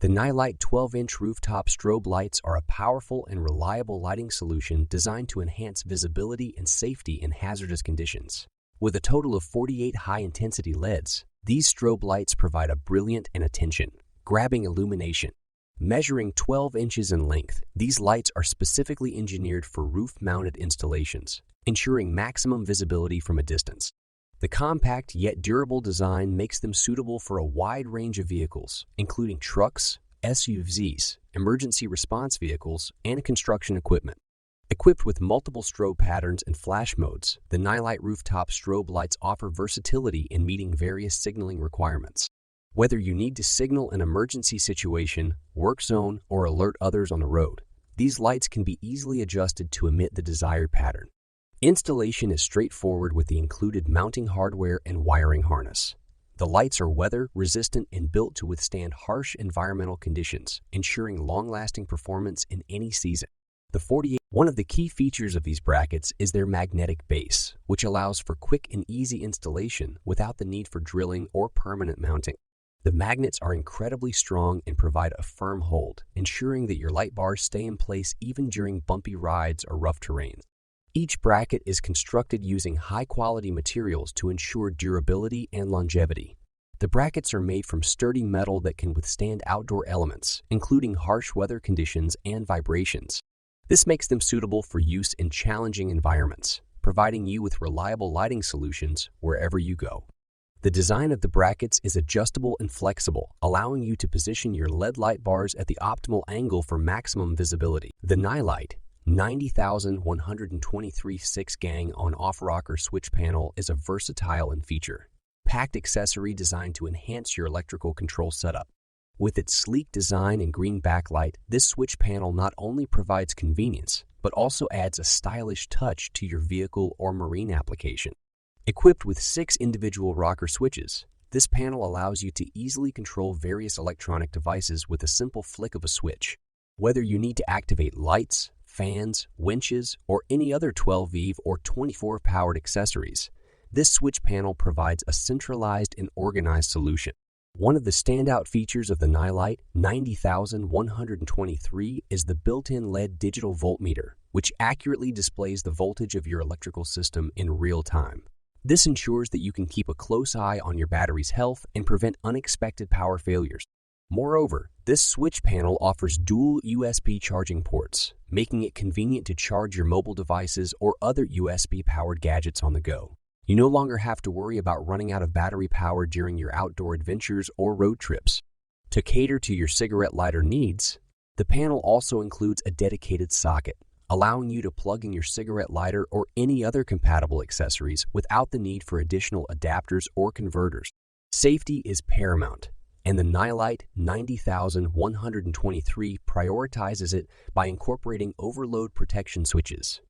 The Nilight 12-inch rooftop strobe lights are a powerful and reliable lighting solution designed to enhance visibility and safety in hazardous conditions. With a total of 48 high-intensity LEDs, these strobe lights provide a brilliant and attention-grabbing illumination. Measuring 12 inches in length, these lights are specifically engineered for roof-mounted installations, ensuring maximum visibility from a distance. The compact yet durable design makes them suitable for a wide range of vehicles, including trucks, SUVs, emergency response vehicles, and construction equipment. Equipped with multiple strobe patterns and flash modes, the Nilight rooftop strobe lights offer versatility in meeting various signaling requirements. Whether you need to signal an emergency situation, work zone, or alert others on the road, these lights can be easily adjusted to emit the desired pattern. Installation is straightforward with the included mounting hardware and wiring harness. The lights are weather-resistant and built to withstand harsh environmental conditions, ensuring long-lasting performance in any season. One of the key features of these brackets is their magnetic base, which allows for quick and easy installation without the need for drilling or permanent mounting. The magnets are incredibly strong and provide a firm hold, ensuring that your light bars stay in place even during bumpy rides or rough terrain. Each bracket is constructed using high-quality materials to ensure durability and longevity. The brackets are made from sturdy metal that can withstand outdoor elements, including harsh weather conditions and vibrations. This makes them suitable for use in challenging environments, providing you with reliable lighting solutions wherever you go. The design of the brackets is adjustable and flexible, allowing you to position your LED light bars at the optimal angle for maximum visibility. The Nilight 90,123 6-gang on-off rocker switch panel is a versatile and feature-packed accessory designed to enhance your electrical control setup. With its sleek design and green backlight, this switch panel not only provides convenience, but also adds a stylish touch to your vehicle or marine application. Equipped with 6 individual rocker switches, this panel allows you to easily control various electronic devices with a simple flick of a switch. Whether you need to activate lights, fans, winches, or any other 12V or 24-powered accessories, this switch panel provides a centralized and organized solution. One of the standout features of the Nilight 90,123 is the built-in LED digital voltmeter, which accurately displays the voltage of your electrical system in real time. This ensures that you can keep a close eye on your battery's health and prevent unexpected power failures. Moreover, this switch panel offers dual USB charging ports, making it convenient to charge your mobile devices or other USB-powered gadgets on the go. You no longer have to worry about running out of battery power during your outdoor adventures or road trips. To cater to your cigarette lighter needs, the panel also includes a dedicated socket, allowing you to plug in your cigarette lighter or any other compatible accessories without the need for additional adapters or converters. Safety is paramount, and the Nilight 90,123 prioritizes it by incorporating overload protection switches,